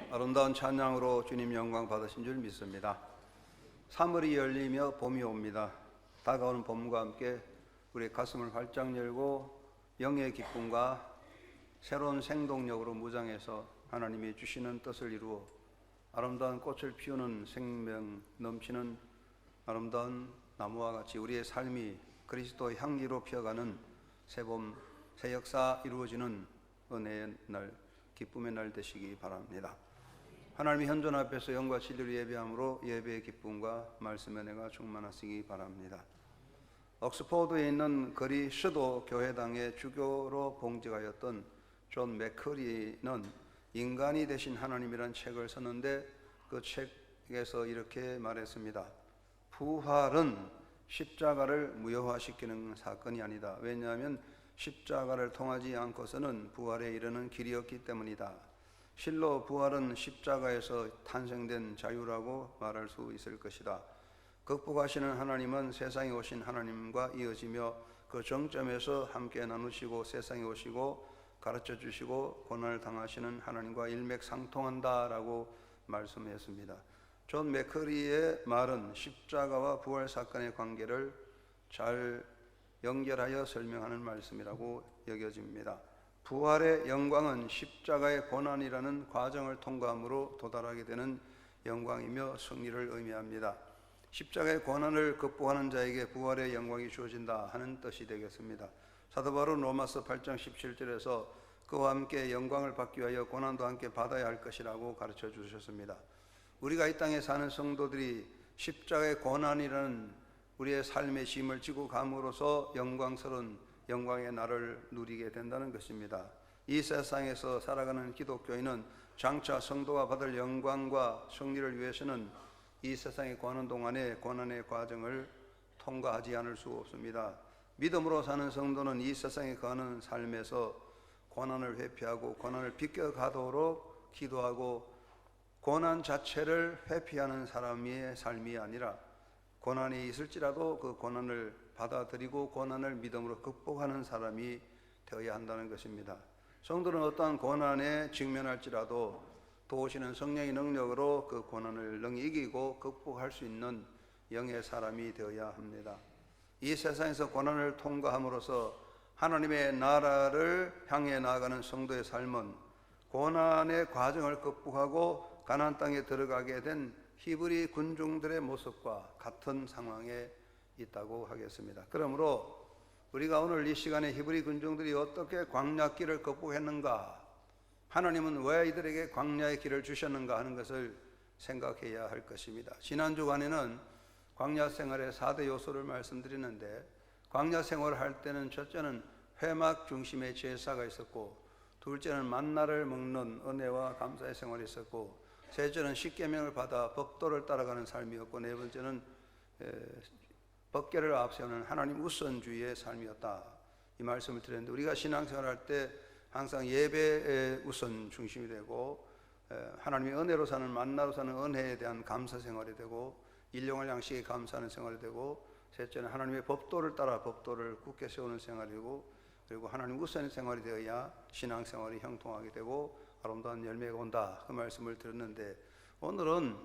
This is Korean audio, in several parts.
아름다운 찬양으로 주님 영광 받으신 줄 믿습니다. 3월이 열리며 봄이 옵니다. 다가오는 봄과 함께 우리의 가슴을 활짝 열고 영의 기쁨과 새로운 생동력으로 무장해서 하나님이 주시는 뜻을 이루어 아름다운 꽃을 피우는 생명 넘치는 아름다운 나무와 같이 우리의 삶이 그리스도의 향기로 피어가는 새봄, 새 역사 이루어지는 은혜의 날, 기쁨의 날 되시기 바랍니다. 하나님의 현존 앞에서 영과 진리를 예배함으로 예배의 기쁨과 말씀의 은혜가 충만하시기 바랍니다. 옥스포드에 있는 거리 슈도 교회당의 주교로 봉직하였던 존 맥커리는 인간이 되신 하나님이라는 책을 썼는데 그 책에서 이렇게 말했습니다. 부활은 십자가를 무효화시키는 사건이 아니다. 왜냐하면 십자가를 통하지 않고서는 부활에 이르는 길이 없기 때문이다. 실로 부활은 십자가에서 탄생된 자유라고 말할 수 있을 것이다. 극복하시는 하나님은 세상에 오신 하나님과 이어지며 그 정점에서 함께 나누시고 세상에 오시고 가르쳐 주시고 고난을 당하시는 하나님과 일맥상통한다라고 말씀했습니다. 존 맥커리의 말은 십자가와 부활 사건의 관계를 잘 연결하여 설명하는 말씀이라고 여겨집니다. 부활의 영광은 십자가의 고난이라는 과정을 통과함으로 도달하게 되는 영광이며 승리를 의미합니다. 십자가의 고난을 극복하는 자에게 부활의 영광이 주어진다 하는 뜻이 되겠습니다. 사도 바울은 로마서 8장 17절에서 그와 함께 영광을 받기 위하여 고난도 함께 받아야 할 것이라고 가르쳐 주셨습니다. 우리가 이 땅에 사는 성도들이 십자가의 고난이라는 우리의 삶의 짐을 지고 감으로써 영광스러운 영광의 날을 누리게 된다는 것입니다. 이 세상에서 살아가는 기독교인은 장차 성도가 받을 영광과 승리를 위해서는 이 세상에 거하는 동안에 고난의 과정을 통과하지 않을 수 없습니다. 믿음으로 사는 성도는 이 세상에 거하는 삶에서 고난을 회피하고 고난을 비껴가도록 기도하고 고난 자체를 회피하는 사람의 삶이 아니라 고난이 있을지라도 그 고난을 받아들이고 고난을 믿음으로 극복하는 사람이 되어야 한다는 것입니다. 성도는 어떠한 고난에 직면할지라도 도우시는 성령의 능력으로 그 고난을 능히 이기고 극복할 수 있는 영의 사람이 되어야 합니다. 이 세상에서 고난을 통과함으로써 하나님의 나라를 향해 나아가는 성도의 삶은 고난의 과정을 극복하고 가나안 땅에 들어가게 된 히브리 군중들의 모습과 같은 상황에 있다고 하겠습니다. 그러므로 우리가 오늘 이 시간에 히브리 군중들이 어떻게 광야길을 극복했는가, 하나님은 왜 이들에게 광야의 길을 주셨는가 하는 것을 생각해야 할 것입니다. 지난 주간에는 광야 생활의 4대 요소를 말씀드리는데, 광야 생활을 할 때는 첫째는 회막 중심의 제사가 있었고, 둘째는 만나를 먹는 은혜와 감사의 생활이 있었고, 셋째는 십계명을 받아 법도를 따라가는 삶이었고, 네 번째는 법궤를 앞세우는 하나님 우선주의의 삶이었다. 이 말씀을 드렸는데, 우리가 신앙생활할 때 항상 예배의 우선 중심이 되고, 하나님의 은혜로 사는 만나로 사는 은혜에 대한 감사 생활이 되고, 일용할 양식에 감사하는 생활이 되고, 셋째는 하나님의 법도를 따라 법도를 굳게 세우는 생활이고, 그리고 하나님 우선의 생활이 되어야 신앙생활이 형통하게 되고 아름다운 열매가 온다. 그 말씀을 드렸는데, 오늘은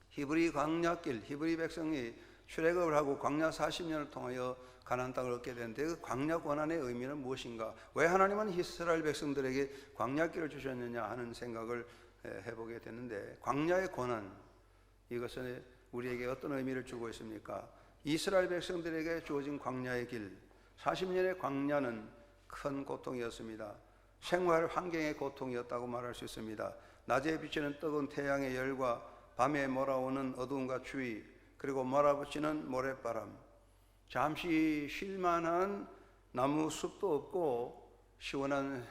히브리 광야길, 히브리 백성이 출애굽을 하고 광야 40년을 통하여 가나안 땅을 얻게 되는데, 그 광야 고난의 의미는 무엇인가? 왜 하나님은 이스라엘 백성들에게 광야길을 주셨느냐 하는 생각을 해보게 되는데, 광야의 고난, 이것은 우리에게 어떤 의미를 주고 있습니까? 이스라엘 백성들에게 주어진 광야의 길, 40년의 광야는 큰 고통이었습니다. 생활 환경의 고통이었다고 말할 수 있습니다. 낮에 비치는 뜨거운 태양의 열과 밤에 몰아오는 어두움과 추위, 그리고 몰아붙이는 모래바람, 잠시 쉴만한 나무 숲도 없고 시원한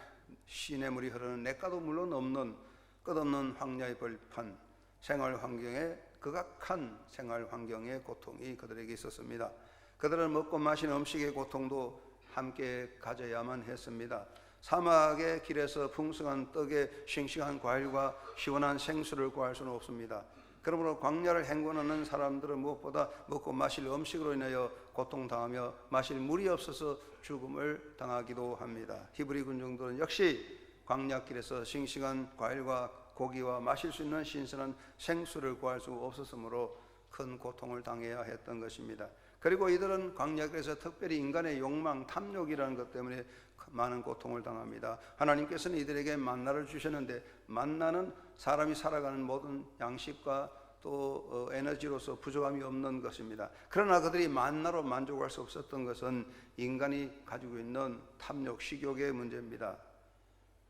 시냇물이 흐르는 냇가도 물론 없는 끝없는 황야의 벌판, 생활 환경에 극악한 생활 환경의 고통이 그들에게 있었습니다. 그들은 먹고 마시는 음식의 고통도 함께 가져야만 했습니다. 사막의 길에서 풍성한 떡에 싱싱한 과일과 시원한 생수를 구할 수는 없습니다. 그러므로 광야를 행군하는 사람들은 무엇보다 먹고 마실 음식으로 인하여 고통당하며 마실 물이 없어서 죽음을 당하기도 합니다. 히브리 군중들은 역시 광야길에서 싱싱한 과일과 고기와 마실 수 있는 신선한 생수를 구할 수 없었으므로 큰 고통을 당해야 했던 것입니다. 그리고 이들은 광야길에서 특별히 인간의 욕망, 탐욕이라는 것 때문에 많은 고통을 당합니다. 하나님께서는 이들에게 만나를 주셨는데 만나는 사람이 살아가는 모든 양식과 또 에너지로서 부족함이 없는 것입니다. 그러나 그들이 만나로 만족할 수 없었던 것은 인간이 가지고 있는 탐욕, 식욕의 문제입니다.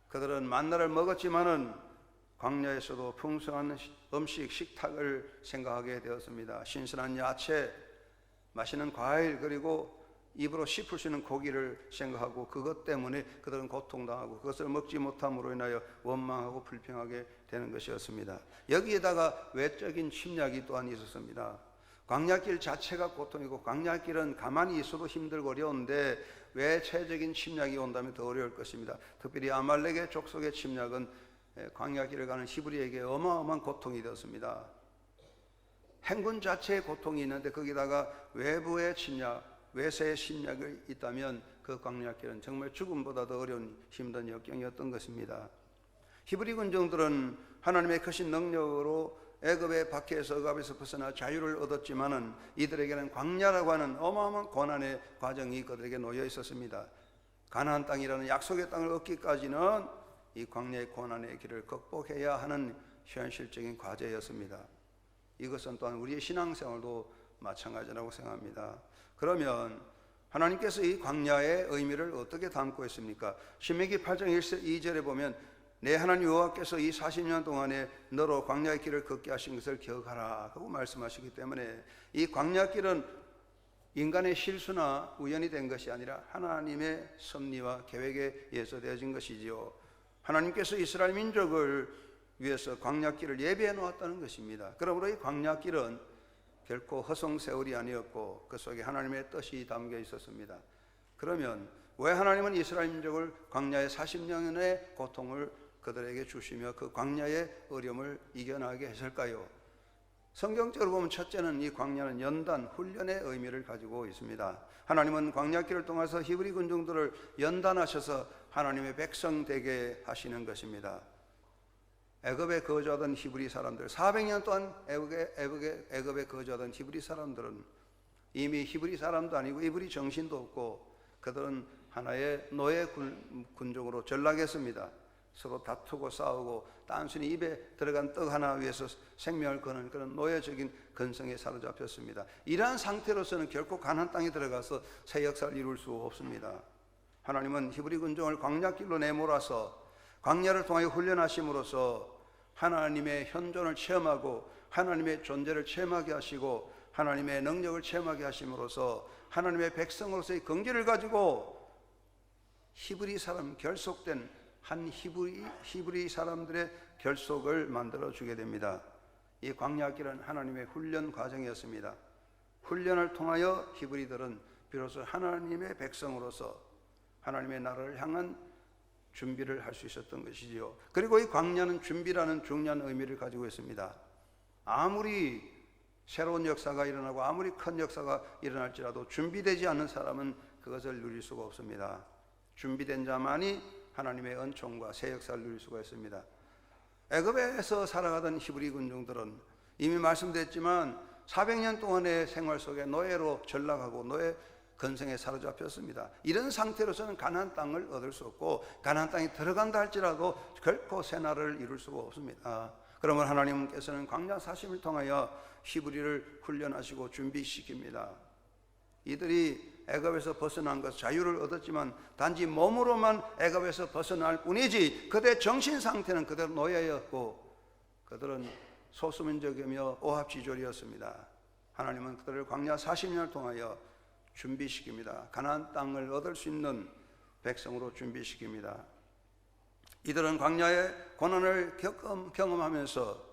그들은 만나를 먹었지만은 광야에서도 풍성한 음식, 식탁을 생각하게 되었습니다. 신선한 야채, 맛있는 과일, 그리고 입으로 씹을 수 있는 고기를 생각하고 그것 때문에 그들은 고통당하고 그것을 먹지 못함으로 인하여 원망하고 불평하게 되는 것이었습니다. 여기에다가 외적인 침략이 또한 있었습니다. 광야길 자체가 고통이고 광야길은 가만히 있어도 힘들고 어려운데 외체적인 침략이 온다면 더 어려울 것입니다. 특별히 아말렉의 족속의 침략은 광야길을 가는 히브리에게 어마어마한 고통이 되었습니다. 행군 자체의 고통이 있는데 거기다가 외부의 침략, 외세의 침략이 있다면 그 광야길은 정말 죽음보다 더 어려운 힘든 역경이었던 것입니다. 히브리 군정들은 하나님의 크신 능력으로 애굽의 박해에서 억압에서 벗어나 자유를 얻었지만은 이들에게는 광야라고 하는 어마어마한 고난의 과정이 그들에게 놓여 있었습니다. 가나안 땅이라는 약속의 땅을 얻기까지는 이 광야의 고난의 길을 극복해야 하는 현실적인 과제였습니다. 이것은 또한 우리의 신앙생활도 마찬가지라고 생각합니다. 그러면 하나님께서 이 광야의 의미를 어떻게 담고 있습니까? 신명기 8장 2절에 보면 내 하나님 여호와께서 이 40년 동안에 너로 광야의 길을 걷게 하신 것을 기억하라 하고 말씀하시기 때문에 이 광야길은 인간의 실수나 우연이 된 것이 아니라 하나님의 섭리와 계획에 의해서 되어진 것이지요. 하나님께서 이스라엘 민족을 위해서 광야길을 예비해 놓았다는 것입니다. 그러므로 이 광야길은 결코 허송세월이 아니었고 그 속에 하나님의 뜻이 담겨 있었습니다. 그러면 왜 하나님은 이스라엘 민족을 광야의 40년의 고통을 그들에게 주시며 그 광야의 어려움을 이겨나게 했을까요? 성경적으로 보면 첫째는 이 광야는 연단, 훈련의 의미를 가지고 있습니다. 하나님은 광야길을 통해서 히브리 군중들을 연단하셔서 하나님의 백성 되게 하시는 것입니다. 애굽에 거주하던 히브리 사람들, 400년 동안 애굽에 거주하던 히브리 사람들은 이미 히브리 사람도 아니고 히브리 정신도 없고 그들은 하나의 노예 군종으로 전락했습니다. 서로 다투고 싸우고 단순히 입에 들어간 떡 하나 위해서 생명을 거는 그런 노예적인 근성에 사로잡혔습니다. 이러한 상태로서는 결코 가나안 땅에 들어가서 새 역사를 이룰 수 없습니다. 하나님은 히브리 군종을 광야길로 내몰아서 광야를 통하여 훈련하심으로써 하나님의 현존을 체험하고 하나님의 존재를 체험하게 하시고 하나님의 능력을 체험하게 하심으로써 하나님의 백성으로서의 긍지를 가지고 히브리 사람 결속된 한 히브리 사람들의 결속을 만들어 주게 됩니다. 이 광야길은 하나님의 훈련 과정이었습니다. 훈련을 통하여 히브리들은 비로소 하나님의 백성으로서 하나님의 나라를 향한 준비를 할 수 있었던 것이지요. 그리고 이 광야는 준비라는 중요한 의미를 가지고 있습니다. 아무리 새로운 역사가 일어나고 아무리 큰 역사가 일어날지라도 준비되지 않는 사람은 그것을 누릴 수가 없습니다. 준비된 자만이 하나님의 은총과 새 역사를 누릴 수가 있습니다. 애굽에서 살아가던 히브리 군중들은 이미 말씀드렸지만 400년 동안의 생활 속에 노예로 전락하고 노예 근성에 사로잡혔습니다. 이런 상태로서는 가나안 땅을 얻을 수 없고 가나안 땅에 들어간다 할지라도 결코 새나라를 이룰 수가 없습니다. 그러면 하나님께서는 광야 40을 통하여 히브리를 훈련하시고 준비시킵니다. 이들이 애굽에서 벗어난 것 자유를 얻었지만 단지 몸으로만 애굽에서 벗어날 뿐이지 그들의 정신 상태는 그대로 노예였고 그들은 소수민족이며 오합지졸이었습니다. 하나님은 그들을 광야 40년을 통하여 준비시킵니다. 가나안 땅을 얻을 수 있는 백성으로 준비시킵니다. 이들은 광야의 고난을 경험하면서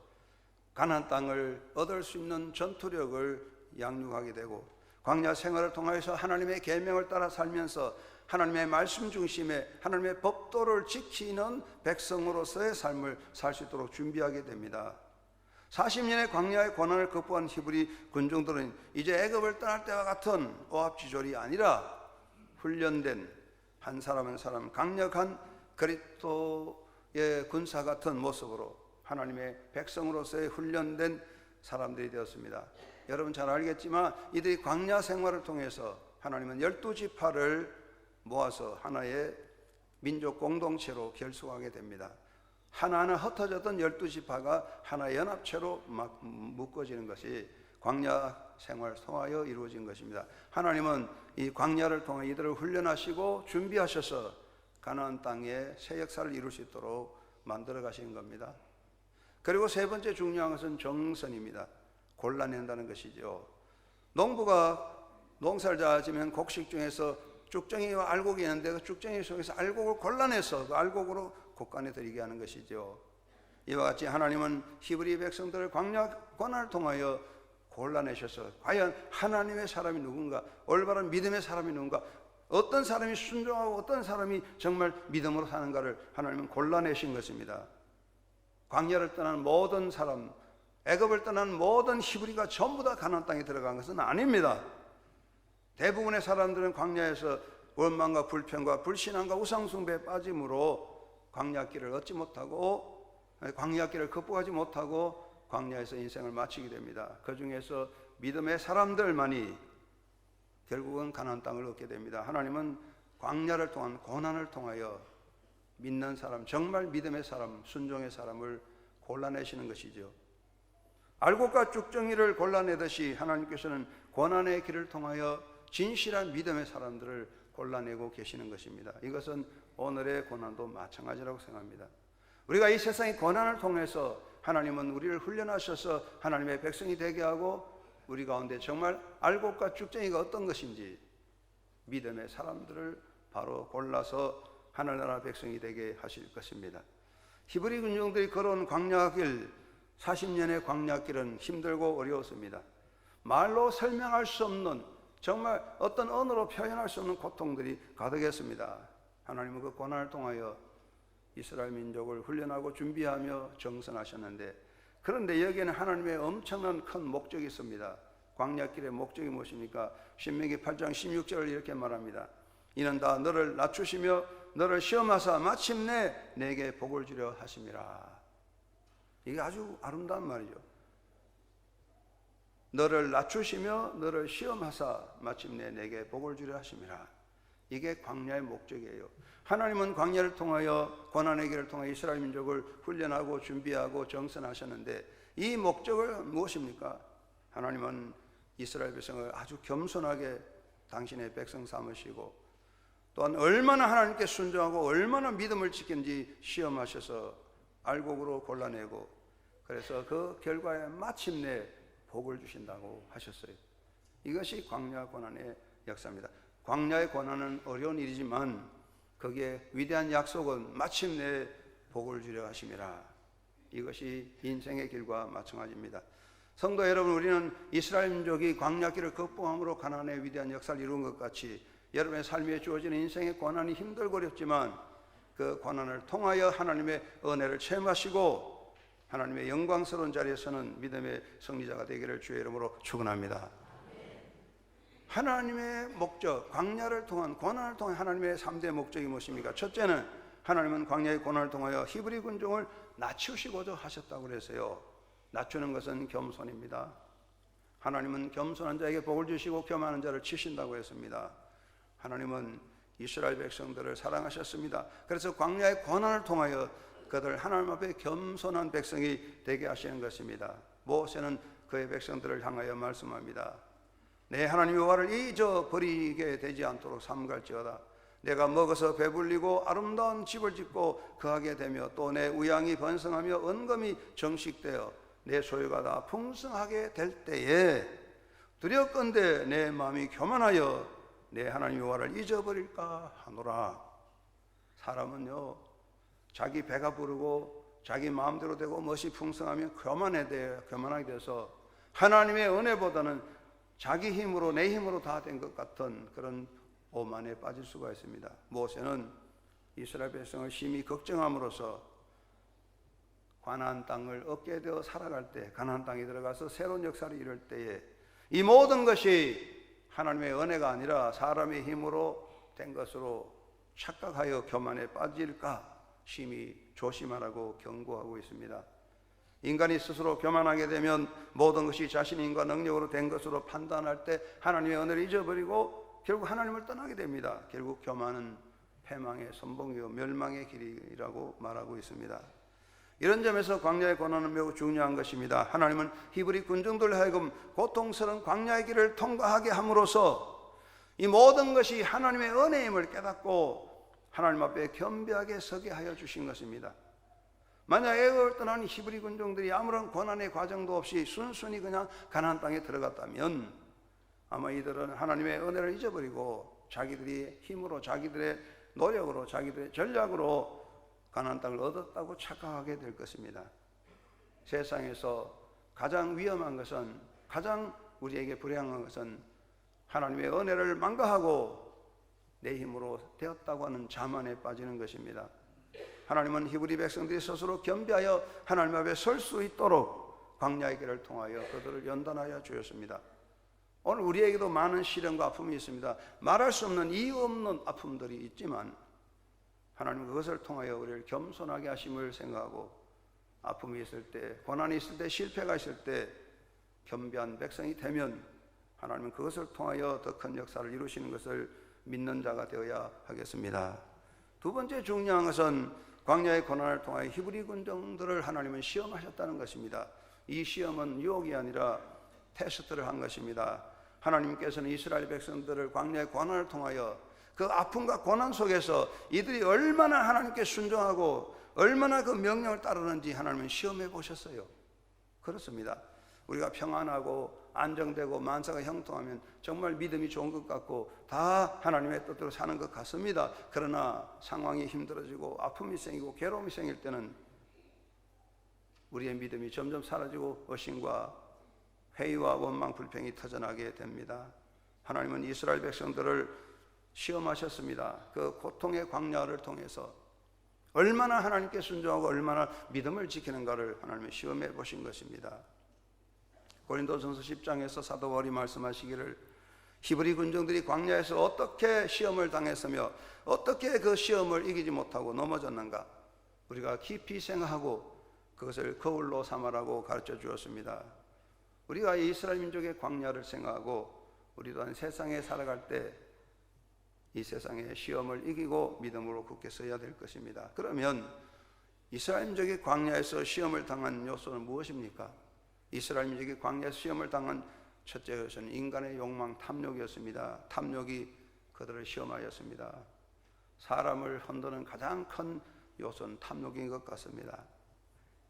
가나안 땅을 얻을 수 있는 전투력을 양육하게 되고 광야 생활을 통해서 하나님의 계명을 따라 살면서 하나님의 말씀 중심의 하나님의 법도를 지키는 백성으로서의 삶을 살 수 있도록 준비하게 됩니다. 40년의 광야의 고난을 극복한 히브리 군중들은 이제 애굽을 떠날 때와 같은 오합지졸이 아니라 훈련된 한 사람 한 사람 강력한 그리스도의 군사 같은 모습으로 하나님의 백성으로서의 훈련된 사람들이 되었습니다. 여러분 잘 알겠지만 이들이 광야 생활을 통해서 하나님은 12지파를 모아서 하나의 민족 공동체로 결속하게 됩니다. 하나하나 흩어졌던 12지파가 하나의 연합체로 막 묶어지는 것이 광야 생활을 통하여 이루어진 것입니다. 하나님은 이 광야를 통해 이들을 훈련하시고 준비하셔서 가나안 땅에 새 역사를 이룰 수 있도록 만들어 가시는 겁니다. 그리고 세 번째 중요한 것은 정선입니다. 골라낸다는 것이죠. 농부가 농사를 지으면 곡식 중에서 쭉정이와 알곡이 있는데 그 쭉정이 속에서 알곡을 골라내서 그 알곡으로 곡간에 들이게 하는 것이죠. 이와 같이 하나님은 히브리 백성들을 광야 고난을 통하여 골라내셔서 과연 하나님의 사람이 누군가, 올바른 믿음의 사람이 누군가, 어떤 사람이 순종하고 어떤 사람이 정말 믿음으로 사는가를 하나님은 골라내신 것입니다. 광야를 떠난 모든 사람, 애굽을 떠난 모든 히브리가 전부 다 가나안 땅에 들어간 것은 아닙니다. 대부분의 사람들은 광야에서 원망과 불평과 불신앙과 우상숭배에 빠짐으로 광야길을 얻지 못하고, 광야길을 극복하지 못하고 광야에서 인생을 마치게 됩니다. 그 중에서 믿음의 사람들만이 결국은 가나안 땅을 얻게 됩니다. 하나님은 광야를 통한 고난을 통하여 믿는 사람, 정말 믿음의 사람, 순종의 사람을 골라내시는 것이죠. 알곡과 쭉정이를 골라내듯이 하나님께서는 고난의 길을 통하여 진실한 믿음의 사람들을 골라내고 계시는 것입니다. 이것은 오늘의 고난도 마찬가지라고 생각합니다. 우리가 이 세상의 고난을 통해서 하나님은 우리를 훈련하셔서 하나님의 백성이 되게 하고 우리 가운데 정말 알곡과 쭉정이가 어떤 것인지 믿음의 사람들을 바로 골라서 하늘나라 백성이 되게 하실 것입니다. 히브리 군중들이 걸어온 광야길, 40년의 광야길은 힘들고 어려웠습니다. 말로 설명할 수 없는, 정말 어떤 언어로 표현할 수 없는 고통들이 가득했습니다. 하나님은 그 고난을 통하여 이스라엘 민족을 훈련하고 준비하며 정선하셨는데, 그런데 여기에는 하나님의 엄청난 큰 목적이 있습니다. 광야길의 목적이 무엇입니까? 신명기 8장 16절을 이렇게 말합니다. 이는 다 너를 낮추시며 너를 시험하사 마침내 내게 복을 주려 하심이라. 이게 아주 아름다운 말이죠. 너를 낮추시며 너를 시험하사 마침내 내게 복을 주려 하심이라. 이게 광야의 목적이에요. 하나님은 광야를 통하여 고난의 길을 통해 이스라엘 민족을 훈련하고 준비하고 정선하셨는데 이 목적은 무엇입니까? 하나님은 이스라엘 백성을 아주 겸손하게 당신의 백성 삼으시고 또한 얼마나 하나님께 순종하고 얼마나 믿음을 지킨지 시험하셔서 알곡으로 골라내고 그래서 그 결과에 마침내 복을 주신다고 하셨어요. 이것이 광야 고난의 역사입니다. 광야의 고난은 어려운 일이지만 거기에 위대한 약속은 마침내 복을 주려 하심이라. 이것이 인생의 길과 마찬가지입니다. 성도 여러분, 우리는 이스라엘 민족이 광야길을 극복함으로 가나안의 위대한 역사를 이룬 것 같이 여러분의 삶에 주어지는 인생의 고난이 힘들고 어렵지만 그 고난을 통하여 하나님의 은혜를 체험하시고 하나님의 영광스러운 자리에서는 믿음의 승리자가 되기를 주의 이름으로 축원합니다. 하나님의 목적, 광야를 통한 고난을 통한 하나님의 3대 목적이 무엇입니까? 첫째는 하나님은 광야의 고난을 통하여 히브리 군종을 낮추시고자 하셨다고 그랬어요. 낮추는 것은 겸손입니다. 하나님은 겸손한 자에게 복을 주시고 교만한 자를 치신다고 했습니다. 하나님은 이스라엘 백성들을 사랑하셨습니다. 그래서 광야의 고난을 통하여 그들 하나님 앞에 겸손한 백성이 되게 하시는 것입니다. 모세는 그의 백성들을 향하여 말씀합니다. 내 하나님 여호와를 잊어버리게 되지 않도록 삼갈지어다. 내가 먹어서 배불리고 아름다운 집을 짓고 거하게 되며 또 내 우양이 번성하며 은검이 정식되어 내 소유가 다 풍성하게 될 때에 두렵건대 내 마음이 교만하여 내 하나님 여호와를 잊어버릴까 하노라. 사람은요 자기 배가 부르고 자기 마음대로 되고 멋이 풍성하면 교만하게 돼서 하나님의 은혜보다는 자기 힘으로 내 힘으로 다 된 것 같은 그런 오만에 빠질 수가 있습니다. 모세는 이스라엘 백성을 심히 걱정함으로써 가나안 땅을 얻게 되어 살아갈 때, 가나안 땅에 들어가서 새로운 역사를 이룰 때에 이 모든 것이 하나님의 은혜가 아니라 사람의 힘으로 된 것으로 착각하여 교만에 빠질까 심히 조심하라고 경고하고 있습니다. 인간이 스스로 교만하게 되면 모든 것이 자신의 힘과 능력으로 된 것으로 판단할 때 하나님의 은혜를 잊어버리고 결국 하나님을 떠나게 됩니다. 결국 교만은 패망의 선봉이요 멸망의 길이라고 말하고 있습니다. 이런 점에서 광야의 고난은 매우 중요한 것입니다. 하나님은 히브리 군중들로 하여금 고통스러운 광야의 길을 통과하게 함으로써 이 모든 것이 하나님의 은혜임을 깨닫고 하나님 앞에 겸비하게 서게 하여 주신 것입니다. 만약 애굽을 떠난 히브리 군중들이 아무런 고난의 과정도 없이 순순히 그냥 가나안 땅에 들어갔다면 아마 이들은 하나님의 은혜를 잊어버리고 자기들이 힘으로, 자기들의 노력으로, 자기들의 전략으로 가나안 땅을 얻었다고 착각하게 될 것입니다. 세상에서 가장 위험한 것은, 가장 우리에게 불행한 것은 하나님의 은혜를 망가하고 내 힘으로 되었다고 하는 자만에 빠지는 것입니다. 하나님은 히브리 백성들이 스스로 겸비하여 하나님 앞에 설 수 있도록 광야의 길을 통하여 그들을 연단하여 주셨습니다. 오늘 우리에게도 많은 시련과 아픔이 있습니다. 말할 수 없는 이유 없는 아픔들이 있지만 하나님은 그것을 통하여 우리를 겸손하게 하심을 생각하고 아픔이 있을 때, 고난이 있을 때, 실패가 있을 때 겸비한 백성이 되면 하나님은 그것을 통하여 더 큰 역사를 이루시는 것을 믿는 자가 되어야 하겠습니다. 두 번째 중요한 것은 광야의 고난을 통하여 히브리 군중들을 하나님은 시험하셨다는 것입니다. 이 시험은 유혹이 아니라 테스트를 한 것입니다. 하나님께서는 이스라엘 백성들을 광야의 고난을 통하여 그 아픔과 고난 속에서 이들이 얼마나 하나님께 순종하고 얼마나 그 명령을 따르는지 하나님은 시험해 보셨어요. 그렇습니다. 우리가 평안하고 안정되고 만사가 형통하면 정말 믿음이 좋은 것 같고 다 하나님의 뜻대로 사는 것 같습니다. 그러나 상황이 힘들어지고 아픔이 생기고 괴로움이 생길 때는 우리의 믿음이 점점 사라지고 의심과 회의와 원망 불평이 터져나게 됩니다. 하나님은 이스라엘 백성들을 시험하셨습니다. 그 고통의 광야를 통해서 얼마나 하나님께 순종하고 얼마나 믿음을 지키는가를 하나님이 시험해 보신 것입니다. 고린도전서 10장에서 사도 바울이 말씀하시기를 히브리 군중들이 광야에서 어떻게 시험을 당했으며 어떻게 그 시험을 이기지 못하고 넘어졌는가 우리가 깊이 생각하고 그것을 거울로 삼으라고 가르쳐 주었습니다. 우리가 이스라엘 민족의 광야를 생각하고 우리 또한 세상에 살아갈 때 이 세상의 시험을 이기고 믿음으로 굳게 서야 될 것입니다. 그러면 이스라엘 민족의 광야에서 시험을 당한 요소는 무엇입니까? 이스라엘 민족이 광야에서 시험을 당한 첫째 것은 인간의 욕망, 탐욕이었습니다. 탐욕이 그들을 시험하였습니다. 사람을 흔드는 가장 큰 요소는 탐욕인 것 같습니다.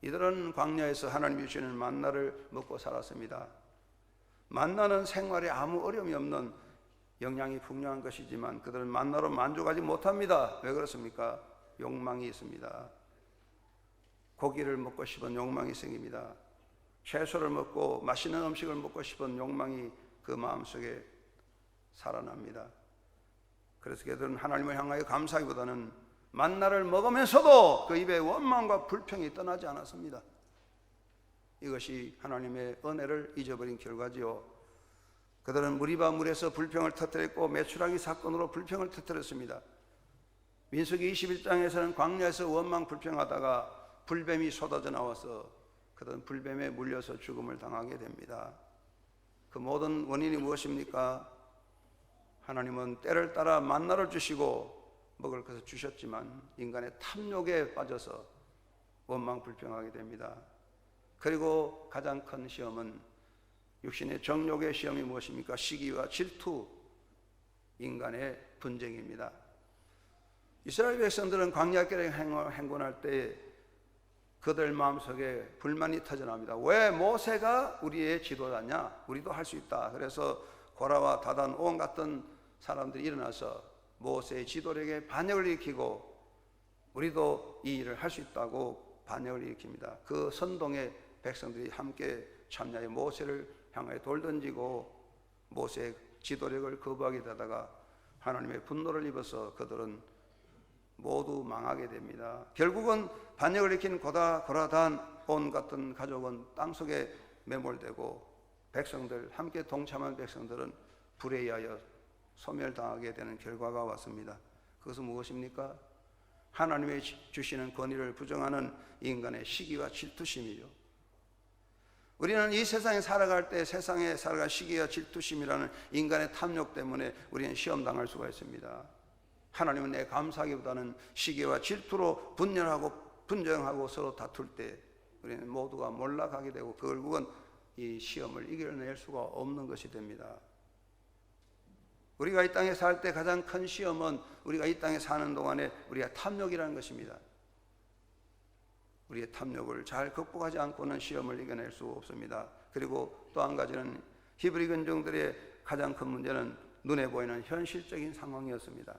이들은 광야에서 하나님이 주시는 만나를 먹고 살았습니다. 만나는 생활에 아무 어려움이 없는 영양이 풍요한 것이지만 그들은 만나로 만족하지 못합니다. 왜 그렇습니까? 욕망이 있습니다. 고기를 먹고 싶은 욕망이 생깁니다. 채소를 먹고 맛있는 음식을 먹고 싶은 욕망이 그 마음속에 살아납니다. 그래서 그들은 하나님을 향하여 감사하기보다는 만나를 먹으면서도 그 입에 원망과 불평이 떠나지 않았습니다. 이것이 하나님의 은혜를 잊어버린 결과지요. 그들은 무리바 물에서 불평을 터뜨렸고 메추라기 사건으로 불평을 터뜨렸습니다. 민수기 21장에서는 광야에서 원망 불평하다가 불뱀이 쏟아져 나와서 그들은 불뱀에 물려서 죽음을 당하게 됩니다. 그 모든 원인이 무엇입니까? 하나님은 때를 따라 만나를 주시고 먹을 것을 주셨지만 인간의 탐욕에 빠져서 원망 불평하게 됩니다. 그리고 가장 큰 시험은 육신의 정욕의 시험이 무엇입니까? 시기와 질투, 인간의 분쟁입니다. 이스라엘 백성들은 광야길에 행군할 때 그들 마음속에 불만이 터져나옵니다. 왜 모세가 우리의 지도자냐? 우리도 할 수 있다. 그래서 고라와 다단 온 같은 사람들이 일어나서 모세의 지도력에 반역을 일으키고 우리도 이 일을 할 수 있다고 반역을 일으킵니다. 그 선동에 백성들이 함께 참여해 모세를 향하여 돌 던지고 모세의 지도력을 거부하게 되다가 하나님의 분노를 입어서 그들은 모두 망하게 됩니다. 결국은 반역을 일으킨 고라단 온 같은 가족은 땅속에 매몰되고 백성들 함께 동참한 백성들은 불에 의하여 소멸당하게 되는 결과가 왔습니다. 그것은 무엇입니까? 하나님의 주시는 권위를 부정하는 인간의 시기와 질투심이요. 우리는 이 세상에 살아갈 때 세상에 살아갈 시기와 질투심이라는 인간의 탐욕 때문에 우리는 시험당할 수가 있습니다. 하나님은 내 감사하기보다는 시기와 질투로 분열하고 분쟁하고 서로 다툴 때 우리는 모두가 몰락하게 되고 결국은 이 시험을 이겨낼 수가 없는 것이 됩니다. 우리가 이 땅에 살 때 가장 큰 시험은 우리가 이 땅에 사는 동안에 우리가 탐욕이라는 것입니다. 우리의 탐욕을 잘 극복하지 않고는 시험을 이겨낼 수 없습니다. 그리고 또 한 가지는 히브리 근종들의 가장 큰 문제는 눈에 보이는 현실적인 상황이었습니다.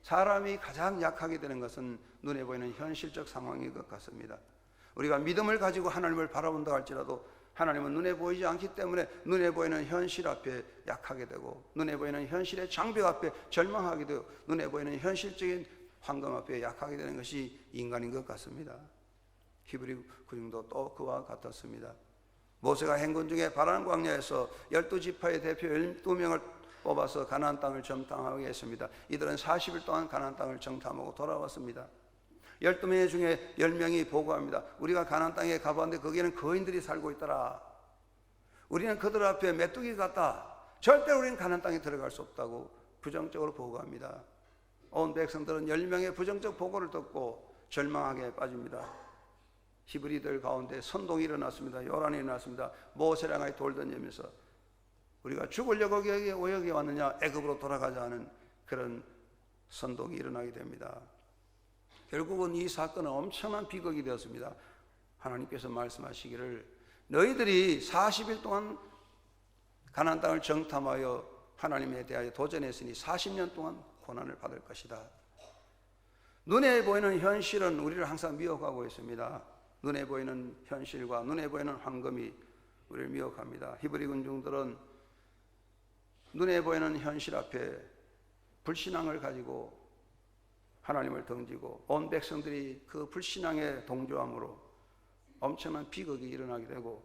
사람이 가장 약하게 되는 것은 눈에 보이는 현실적 상황인 것 같습니다. 우리가 믿음을 가지고 하나님을 바라본다 할지라도 하나님은 눈에 보이지 않기 때문에 눈에 보이는 현실 앞에 약하게 되고 눈에 보이는 현실의 장벽 앞에 절망하게 되고 눈에 보이는 현실적인 황금 앞에 약하게 되는 것이 인간인 것 같습니다. 히브리 군중도 또 그와 같았습니다. 모세가 행군 중에 바란 광야에서 12지파의 대표 12명을 뽑아서 가나안 땅을 정탐하게 했습니다. 이들은 40일 동안 가나안 땅을 정탐하고 돌아왔습니다. 12명 중에 10명이 보고합니다. 우리가 가나안 땅에 가봤는데 거기에는 거인들이 살고 있더라. 우리는 그들 앞에 메뚜기 같다. 절대 우리는 가나안 땅에 들어갈 수 없다고 부정적으로 보고합니다. 온 백성들은 10명의 부정적 보고를 듣고 절망하게 빠집니다. 히브리들 가운데 선동이 일어났습니다. 요란이 일어났습니다. 모세랑 같이 돌 던지면서 우리가 죽으려고 여기 왔느냐, 애굽으로 돌아가자 하는 그런 선동이 일어나게 됩니다. 결국은 이 사건은 엄청난 비극이 되었습니다. 하나님께서 말씀하시기를 너희들이 40일 동안 가나안 땅을 정탐하여 하나님에 대하여 도전했으니 40년 동안 고난을 받을 것이다. 눈에 보이는 현실은 우리를 항상 미혹하고 있습니다. 눈에 보이는 현실과 눈에 보이는 황금이 우리를 미혹합니다. 히브리 군중들은 눈에 보이는 현실 앞에 불신앙을 가지고 하나님을 던지고 온 백성들이 그 불신앙에 동조함으로 엄청난 비극이 일어나게 되고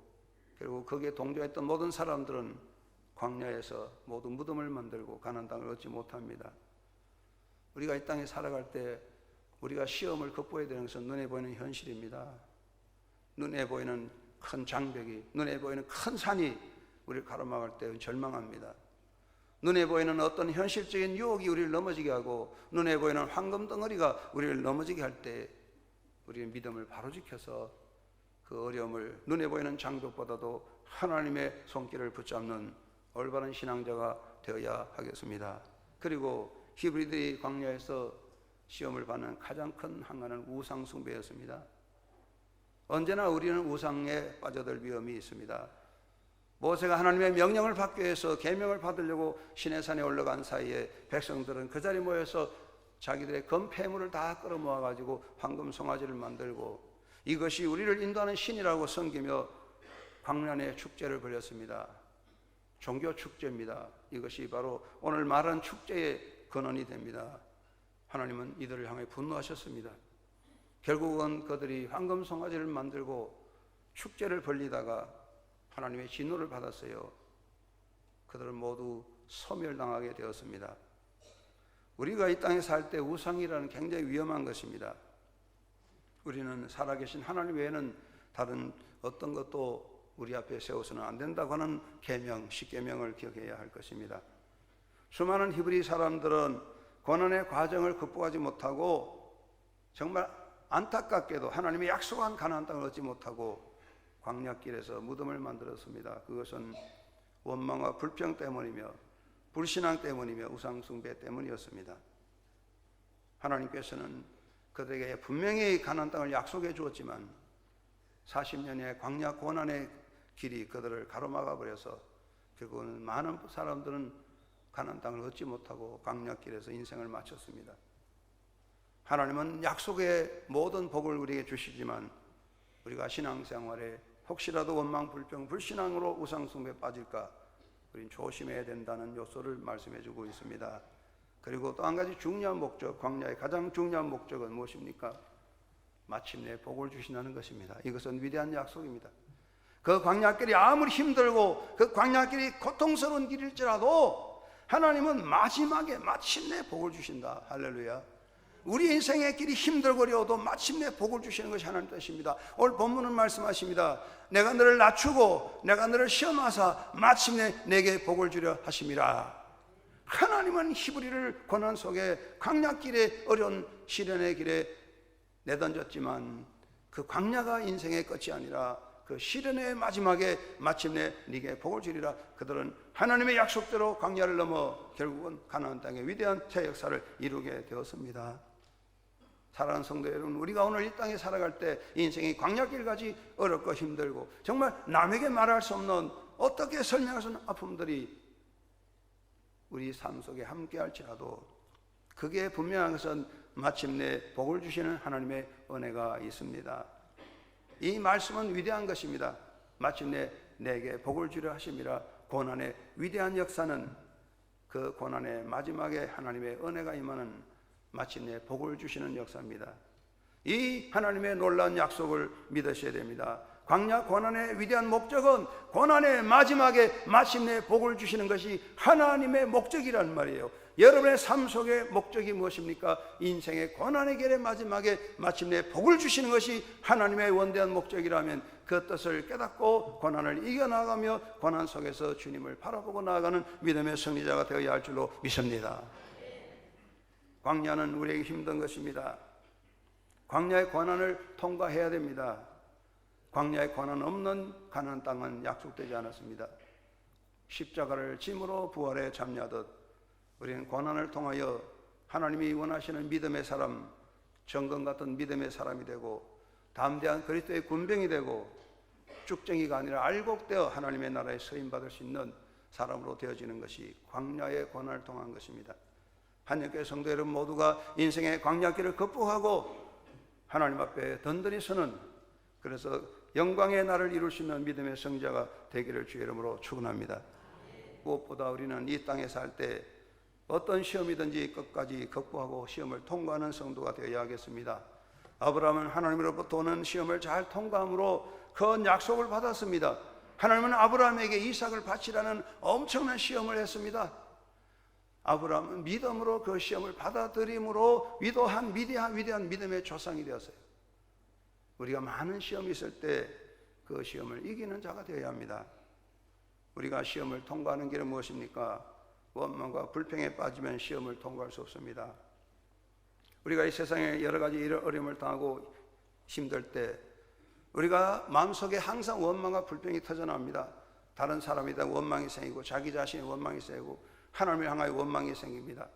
결국 거기에 동조했던 모든 사람들은 광야에서 모두 무덤을 만들고 가나안 땅을 얻지 못합니다. 우리가 이 땅에 살아갈 때 우리가 시험을 극복해야 되는 것은 눈에 보이는 현실입니다. 눈에 보이는 큰 장벽이, 눈에 보이는 큰 산이 우리를 가로막을 때 절망합니다. 눈에 보이는 어떤 현실적인 유혹이 우리를 넘어지게 하고 눈에 보이는 황금 덩어리가 우리를 넘어지게 할 때 우리의 믿음을 바로 지켜서 그 어려움을 눈에 보이는 장벽보다도 하나님의 손길을 붙잡는 올바른 신앙자가 되어야 하겠습니다. 그리고 히브리들이 광야에서 시험을 받는 가장 큰 한가는 우상 숭배였습니다. 언제나 우리는 우상에 빠져들 위험이 있습니다. 모세가 하나님의 명령을 받기 위해서 계명을 받으려고 시내산에 올라간 사이에 백성들은 그 자리에 모여서 자기들의 금폐물을 다 끌어모아 가지고 황금 송아지를 만들고 이것이 우리를 인도하는 신이라고 섬기며 광란의 축제를 벌였습니다. 종교 축제입니다. 이것이 바로 오늘 말한 축제의 근원이 됩니다. 하나님은 이들을 향해 분노하셨습니다. 결국은 그들이 황금 송아지를 만들고 축제를 벌리다가 하나님의 진노를 받았어요. 그들은 모두 소멸당하게 되었습니다. 우리가 이 땅에 살 때 우상이라는 굉장히 위험한 것입니다. 우리는 살아계신 하나님 외에는 다른 어떤 것도 우리 앞에 세워서는 안 된다고 하는 계명, 십계명을 기억해야 할 것입니다. 수많은 히브리 사람들은 고난의 과정을 극복하지 못하고 정말 안타깝게도 하나님의 약속한 가나안 땅을 얻지 못하고 광야길에서 무덤을 만들었습니다. 그것은 원망과 불평 때문이며 불신앙 때문이며 우상숭배 때문이었습니다. 하나님께서는 그들에게 분명히 가나안 땅을 약속해 주었지만 40년의 광야 고난의 길이 그들을 가로막아 버려서 결국은 많은 사람들은 가나안 땅을 얻지 못하고 광야길에서 인생을 마쳤습니다. 하나님은 약속의 모든 복을 우리에게 주시지만 우리가 신앙생활에 혹시라도 원망, 불평, 불신앙으로 우상숭배에 빠질까 우리는 조심해야 된다는 요소를 말씀해 주고 있습니다. 그리고 또 한 가지 중요한 목적, 광야의 가장 중요한 목적은 무엇입니까? 마침내 복을 주신다는 것입니다. 이것은 위대한 약속입니다. 그 광야길이 아무리 힘들고 그 광야길이 고통스러운 길일지라도 하나님은 마지막에 마침내 복을 주신다. 할렐루야. 우리 인생의 길이 힘들거려도 마침내 복을 주시는 것이 하나님 뜻입니다. 오늘 본문은 말씀하십니다. 내가 너를 낮추고 내가 너를 시험하사 마침내 내게 복을 주려 하심이라. 하나님은 히브리를 고난 속에 광야길에 어려운 시련의 길에 내던졌지만 그 광야가 인생의 끝이 아니라 그 시련의 마지막에 마침내 네게 복을 주리라. 그들은 하나님의 약속대로 광야를 넘어 결국은 가나안 땅의 위대한 새 역사를 이루게 되었습니다. 사랑하는 성도 여러분, 우리가 오늘 이 땅에 살아갈 때 인생이 광야길까지 어렵고 힘들고 정말 남에게 말할 수 없는, 어떻게 설명할 수 없는 아픔들이 우리 삶 속에 함께 할지라도 그게 분명한 것은 마침내 복을 주시는 하나님의 은혜가 있습니다. 이 말씀은 위대한 것입니다. 마침내 내게 복을 주려 하심이라. 고난의 위대한 역사는 그 고난의 마지막에 하나님의 은혜가 임하는 마침내 복을 주시는 역사입니다. 이 하나님의 놀라운 약속을 믿으셔야 됩니다. 광야 고난의 위대한 목적은 고난의 마지막에 마침내 복을 주시는 것이 하나님의 목적이란 말이에요. 여러분의 삶 속의 목적이 무엇입니까? 인생의 고난의 길의 마지막에 마침내 복을 주시는 것이 하나님의 원대한 목적이라면 그 뜻을 깨닫고 고난을 이겨나가며 고난 속에서 주님을 바라보고 나아가는 믿음의 승리자가 되어야 할 줄로 믿습니다. 광야는 우리에게 힘든 것입니다. 광야의 고난을 통과해야 됩니다. 광야의 고난 없는 가나안 땅은 약속되지 않았습니다. 십자가를 짐으로 부활에 참여하듯 우리는 고난을 통하여 하나님이 원하시는 믿음의 사람, 정금 같은 믿음의 사람이 되고 담대한 그리스도의 군병이 되고 쭉정이가 아니라 알곡되어 하나님의 나라에 서임받을 수 있는 사람으로 되어지는 것이 광야의 고난을 통한 것입니다. 한영교회 성도 여러분 모두가 인생의 광야길을 극복하고 하나님 앞에 든든히 서는, 그래서 영광의 날을 이룰 수 있는 믿음의 성자가 되기를 주의 이름으로 축원합니다. 무엇보다 우리는 이 땅에 살 때 어떤 시험이든지 끝까지 극복하고 시험을 통과하는 성도가 되어야 하겠습니다. 아브라함은 하나님으로부터 오는 시험을 잘 통과함으로 그 약속을 받았습니다. 하나님은 아브라함에게 이삭을 바치라는 엄청난 시험을 했습니다. 아브라함은 믿음으로 그 시험을 받아들임으로 위대한 믿음의 조상이 되었어요. 우리가 많은 시험이 있을 때 그 시험을 이기는 자가 되어야 합니다. 우리가 시험을 통과하는 길은 무엇입니까? 원망과 불평에 빠지면 시험을 통과할 수 없습니다. 우리가 이 세상에 여러 가지 어려움을 당하고 힘들 때 우리가 마음속에 항상 원망과 불평이 터져나옵니다. 다른 사람에 대한 원망이 생기고 자기 자신의 원망이 생기고 하나님을 향하여 원망이 생깁니다.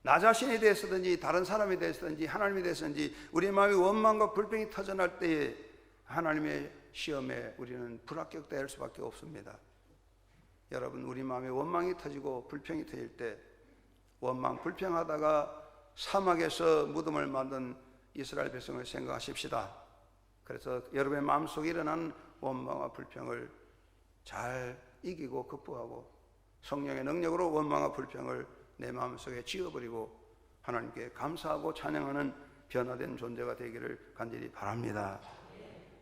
나 자신에 대해서든지 다른 사람에 대해서든지 하나님에 대해서든지 우리 마음에 원망과 불평이 터져날 때에 하나님의 시험에 우리는 불합격될 수밖에 없습니다. 여러분, 우리 마음에 원망이 터지고 불평이 터질 때 원망 불평하다가 사막에서 무덤을 만든 이스라엘 백성을 생각하십시다. 그래서 여러분의 마음속에 일어난 원망과 불평을 잘 이기고 극복하고 성령의 능력으로 원망과 불평을 내 마음속에 지워버리고 하나님께 감사하고 찬양하는 변화된 존재가 되기를 간절히 바랍니다.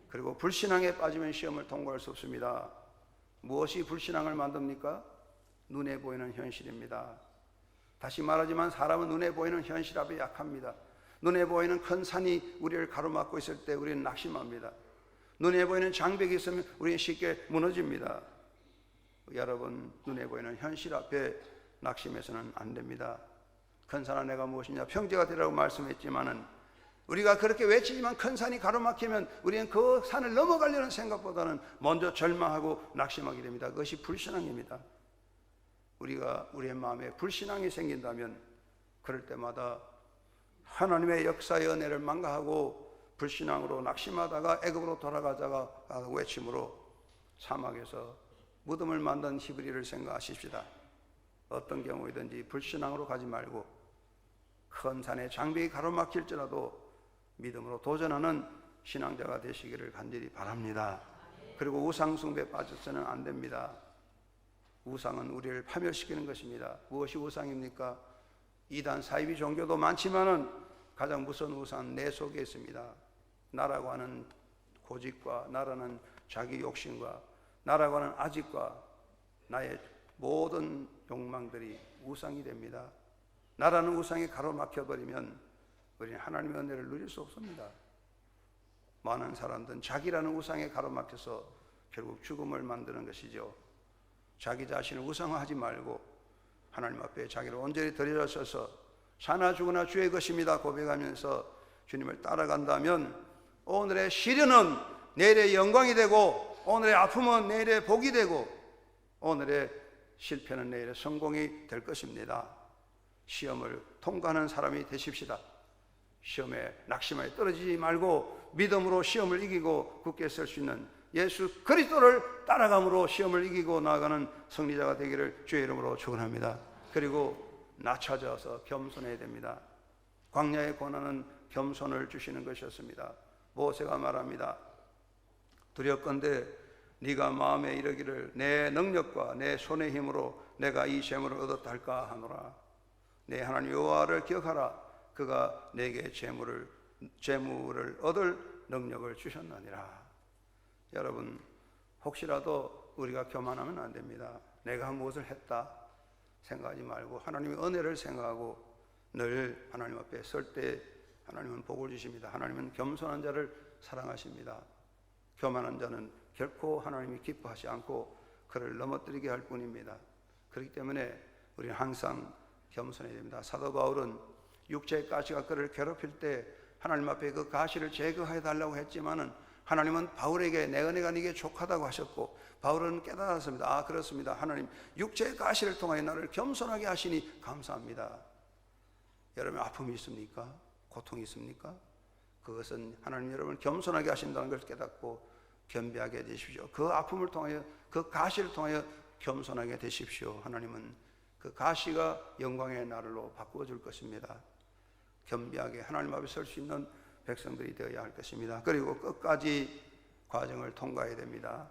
그리고 불신앙에 빠지면 시험을 통과할 수 없습니다. 무엇이 불신앙을 만듭니까? 눈에 보이는 현실입니다. 다시 말하지만 사람은 눈에 보이는 현실 앞에 약합니다. 눈에 보이는 큰 산이 우리를 가로막고 있을 때 우리는 낙심합니다. 눈에 보이는 장벽이 있으면 우리는 쉽게 무너집니다. 여러분, 눈에 보이는 현실 앞에 낙심해서는 안 됩니다. 큰 산아 내가 무엇이냐 평지가 되라고 말씀했지만은 우리가 그렇게 외치지만 큰 산이 가로막히면 우리는 그 산을 넘어가려는 생각보다는 먼저 절망하고 낙심하게 됩니다. 그것이 불신앙입니다. 우리가 우리의 마음에 불신앙이 생긴다면 그럴 때마다 하나님의 역사의 은혜를 망가하고 불신앙으로 낙심하다가 애굽으로 돌아가다가 외침으로 사막에서 무덤을 만든 히브리를 생각하십시다. 어떤 경우이든지 불신앙으로 가지 말고 큰 산에 장벽이 가로막힐지라도 믿음으로 도전하는 신앙자가 되시기를 간절히 바랍니다. 그리고 우상 숭배에 빠져서는 안 됩니다. 우상은 우리를 파멸시키는 것입니다. 무엇이 우상입니까? 이단 사이비 종교도 많지만은 가장 무서운 우상은 내 속에 있습니다. 나라고 하는 고집과 나라는 자기 욕심과 나라고 하는 아집과 나의 모든 욕망들이 우상이 됩니다. 나라는 우상에 가로막혀버리면 우리는 하나님의 은혜를 누릴 수 없습니다. 많은 사람들은 자기라는 우상에 가로막혀서 결국 죽음을 만드는 것이죠. 자기 자신을 우상화하지 말고 하나님 앞에 자기를 온전히 드려져서 사나 죽으나 주의 것입니다 고백하면서 주님을 따라간다면 오늘의 시련은 내일의 영광이 되고, 오늘의 아픔은 내일의 복이 되고, 오늘의 실패는 내일의 성공이 될 것입니다. 시험을 통과하는 사람이 되십시다. 시험에 낙심하여 떨어지지 말고 믿음으로 시험을 이기고 굳게 설 수 있는 예수 그리스도를 따라감으로 시험을 이기고 나아가는 승리자가 되기를 주의 이름으로 축원합니다. 그리고 낮춰져서 겸손해야 됩니다. 광야의 고난은 겸손을 주시는 것이었습니다. 모세가 말합니다. 두렵건대 네가 마음에 이르기를 내 능력과 내 손의 힘으로 내가 이 재물을 얻었다 할까 하노라. 내 하나님 여호와를 기억하라. 그가 내게 재물을 얻을 능력을 주셨느니라. 여러분, 혹시라도 우리가 교만하면 안 됩니다. 내가 무엇을 했다 생각하지 말고 하나님의 은혜를 생각하고 늘 하나님 앞에 설 때 하나님은 복을 주십니다. 하나님은 겸손한 자를 사랑하십니다. 교만한 자는 결코 하나님이 기뻐하지 않고 그를 넘어뜨리게 할 뿐입니다. 그렇기 때문에 우리는 항상 겸손해야 됩니다. 사도 바울은 육체의 가시가 그를 괴롭힐 때 하나님 앞에 그 가시를 제거해 달라고 했지만은 하나님은 바울에게 내 은혜가 네게 족하다고 하셨고, 바울은 깨달았습니다. 아, 그렇습니다. 하나님 육체의 가시를 통하여 나를 겸손하게 하시니 감사합니다. 여러분, 아픔이 있습니까? 고통이 있습니까? 그것은 하나님 여러분을 겸손하게 하신다는 걸 깨닫고 겸비하게 되십시오. 그 아픔을 통하여, 그 가시를 통하여 겸손하게 되십시오. 하나님은 그 가시가 영광의 나를로 바꾸어 줄 것입니다. 겸비하게 하나님 앞에 설 수 있는 백성들이 되어야 할 것입니다. 그리고 끝까지 과정을 통과해야 됩니다.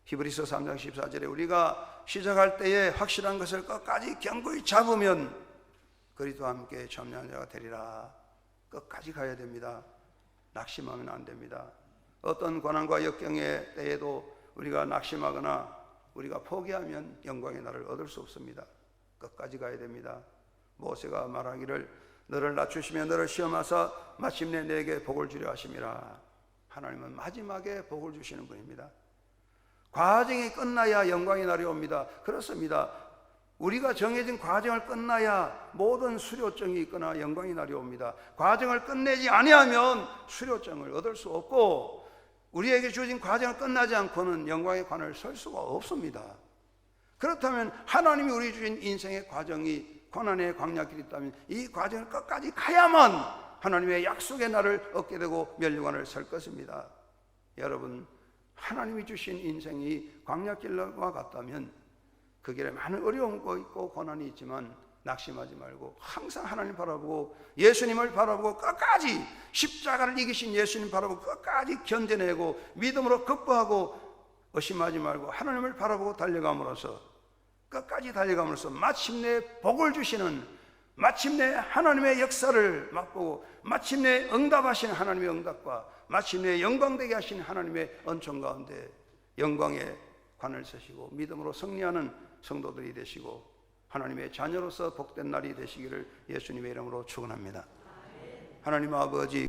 히브리서 3장 14절에 우리가 시작할 때에 확실한 것을 끝까지 견고히 잡으면 그리스도와 함께 참여한 자가 되리라. 끝까지 가야 됩니다. 낙심하면 안 됩니다. 어떤 고난과 역경의 때에도 우리가 낙심하거나 우리가 포기하면 영광의 날을 얻을 수 없습니다. 끝까지 가야 됩니다. 모세가 말하기를 너를 낮추시며 너를 시험하사 마침내 내게 복을 주려 하심이라. 하나님은 마지막에 복을 주시는 분입니다. 과정이 끝나야 영광의 날이 옵니다. 그렇습니다. 우리가 정해진 과정을 끝나야 모든 수료증이 있거나 영광의 날이 옵니다. 과정을 끝내지 아니하면 수료증을 얻을 수 없고, 우리에게 주어진 과정을 끝나지 않고는 영광의 관을 설 수가 없습니다. 그렇다면 하나님이 우리 주신 인생의 과정이 고난의 광야길이 있다면 이 과정을 끝까지 가야만 하나님의 약속의 날을 얻게 되고 면류관을 설 것입니다. 여러분, 하나님이 주신 인생이 광야길과 같다면 그 길에 많은 어려움도 있고 고난이 있지만 낙심하지 말고 항상 하나님 바라보고 예수님을 바라보고 끝까지 십자가를 이기신 예수님 바라보고 끝까지 견뎌내고 믿음으로 극복하고 의심하지 말고 하나님을 바라보고 달려감으로써, 끝까지 달려감으로써 마침내 복을 주시는, 마침내 하나님의 역사를 맛보고 마침내 응답하시는 하나님의 응답과 마침내 영광되게 하시는 하나님의 은총 가운데 영광의 관을 서시고 믿음으로 승리하는 성도들이 되시고 하나님의 자녀로서 복된 날이 되시기를 예수님의 이름으로 축원합니다. 하나님 아버지,